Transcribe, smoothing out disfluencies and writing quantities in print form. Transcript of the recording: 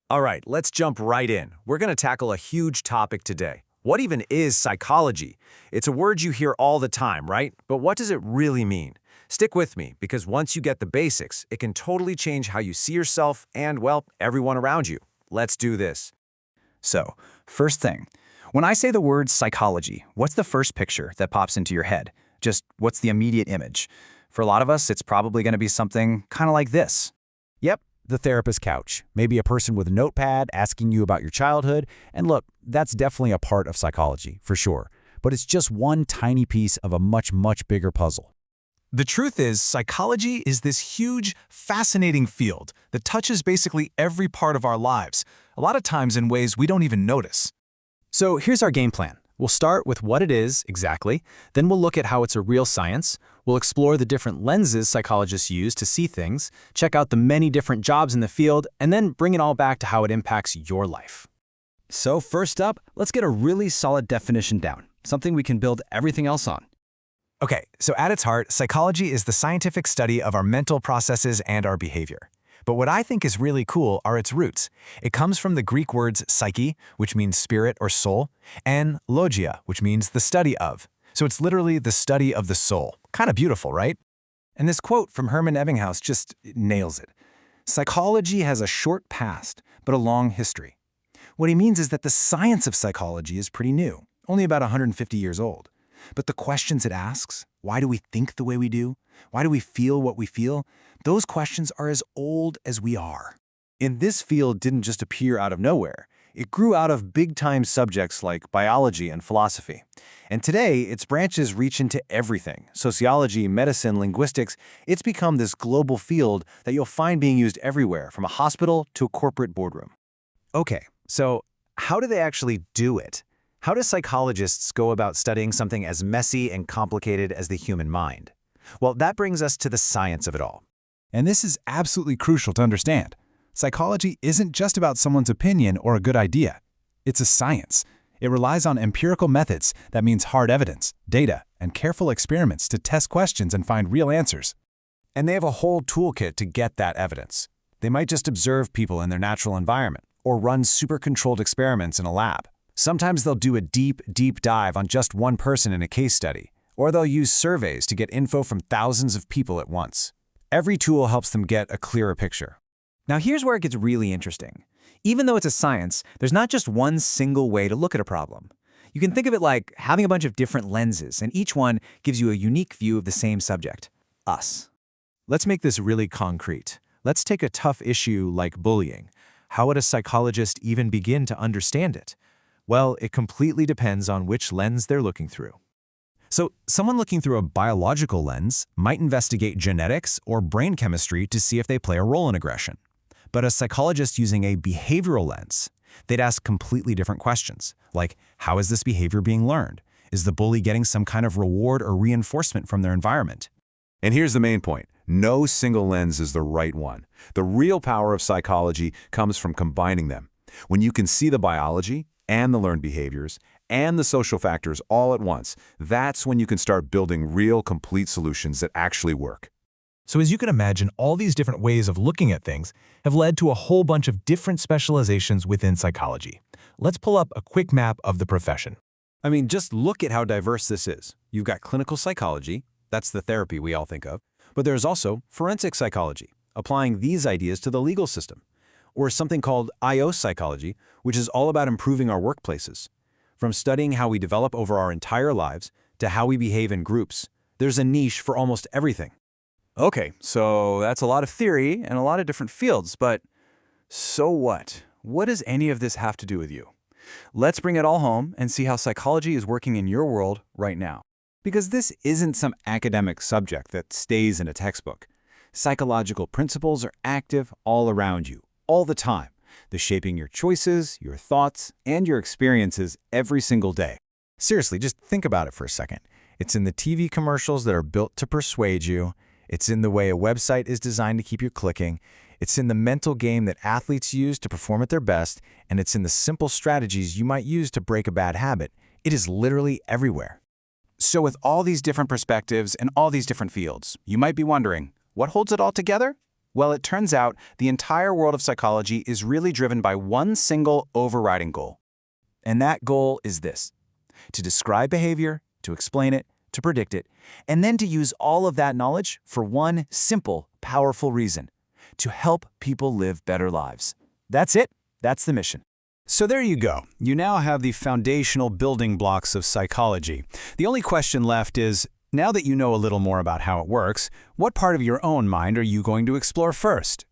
All right, let's jump right in. We're going to tackle a huge topic today. What even is psychology? It's a word you hear all the time, right? But what does it really mean? Stick with me, because once you get the basics, it can totally change how you see yourself and, well, everyone around you. Let's do this. So, first thing, when I say the word psychology, what's the first picture that pops into your head? Just what's the immediate image? For a lot of us, it's probably going to be something kind of like this. Yep, the therapist couch. Maybe a person with a notepad asking you about your childhood. And look, that's definitely a part of psychology, for sure. But it's just one tiny piece of a much, much bigger puzzle. The truth is, psychology is this huge, fascinating field that touches basically every part of our lives, a lot of times in ways we don't even notice. So here's our game plan. We'll start with what it is exactly, then we'll look at how it's a real science, we'll explore the different lenses psychologists use to see things, check out the many different jobs in the field, and then bring it all back to how it impacts your life. So first up, let's get a really solid definition down, something we can build everything else on. Okay, so at its heart, psychology is the scientific study of our mental processes and our behavior. But what I think is really cool are its roots. It comes from the Greek words psyche, which means spirit or soul, and logia, which means the study of. So it's literally the study of the soul. Kind of beautiful, right? And this quote from Hermann Ebbinghaus just nails it. Psychology has a short past, but a long history. What he means is that the science of psychology is pretty new, only about 150 years old. But the questions it asks, why do we think the way we do? Why do we feel what we feel? Those questions are as old as we are. And this field didn't just appear out of nowhere. It grew out of big-time subjects like biology and philosophy. And today, its branches reach into everything. Sociology, medicine, linguistics. It's become this global field that you'll find being used everywhere, from a hospital to a corporate boardroom. Okay, so how do they actually do it? How do psychologists go about studying something as messy and complicated as the human mind? Well, that brings us to the science of it all. And this is absolutely crucial to understand. Psychology isn't just about someone's opinion or a good idea. It's a science. It relies on empirical methods, that means hard evidence, data, and careful experiments to test questions and find real answers. And they have a whole toolkit to get that evidence. They might just observe people in their natural environment or run super-controlled experiments in a lab. Sometimes they'll do a deep, deep dive on just one person in a case study, or they'll use surveys to get info from thousands of people at once. Every tool helps them get a clearer picture. Now here's where it gets really interesting. Even though it's a science, there's not just one single way to look at a problem. You can think of it like having a bunch of different lenses, and each one gives you a unique view of the same subject, us. Let's make this really concrete. Let's take a tough issue like bullying. How would a psychologist even begin to understand it? Well, it completely depends on which lens they're looking through. So, someone looking through a biological lens might investigate genetics or brain chemistry to see if they play a role in aggression. But a psychologist using a behavioral lens, they'd ask completely different questions, like, how is this behavior being learned? Is the bully getting some kind of reward or reinforcement from their environment? And here's the main point. No single lens is the right one. The real power of psychology comes from combining them. When you can see the biology and the learned behaviors and the social factors all at once, that's when you can start building real, complete solutions that actually work. So as you can imagine, all these different ways of looking at things have led to a whole bunch of different specializations within psychology. Let's pull up a quick map of the profession. I mean, just look at how diverse this is. You've got clinical psychology, that's the therapy we all think of, but there's also forensic psychology, applying these ideas to the legal system, or something called IO psychology, which is all about improving our workplaces. From studying how we develop over our entire lives to how we behave in groups, there's a niche for almost everything. Okay, so that's a lot of theory and a lot of different fields, but so what? What does any of this have to do with you? Let's bring it all home and see how psychology is working in your world right now. Because this isn't some academic subject that stays in a textbook. Psychological principles are active all around you, all the time. They're shaping your choices, your thoughts, and your experiences every single day. Seriously, just think about it for a second. It's in the TV commercials that are built to persuade you. It's in the way a website is designed to keep you clicking. It's in the mental game that athletes use to perform at their best. And it's in the simple strategies you might use to break a bad habit. It is literally everywhere. So with all these different perspectives and all these different fields, you might be wondering, what holds it all together? Well, it turns out the entire world of psychology is really driven by one single overriding goal. And that goal is this: to describe behavior, to explain it, to predict it, and then to use all of that knowledge for one simple, powerful reason: to help people live better lives. That's it. That's the mission. So there you go. You now have the foundational building blocks of psychology. The only question left is, now that you know a little more about how it works, what part of your own mind are you going to explore first?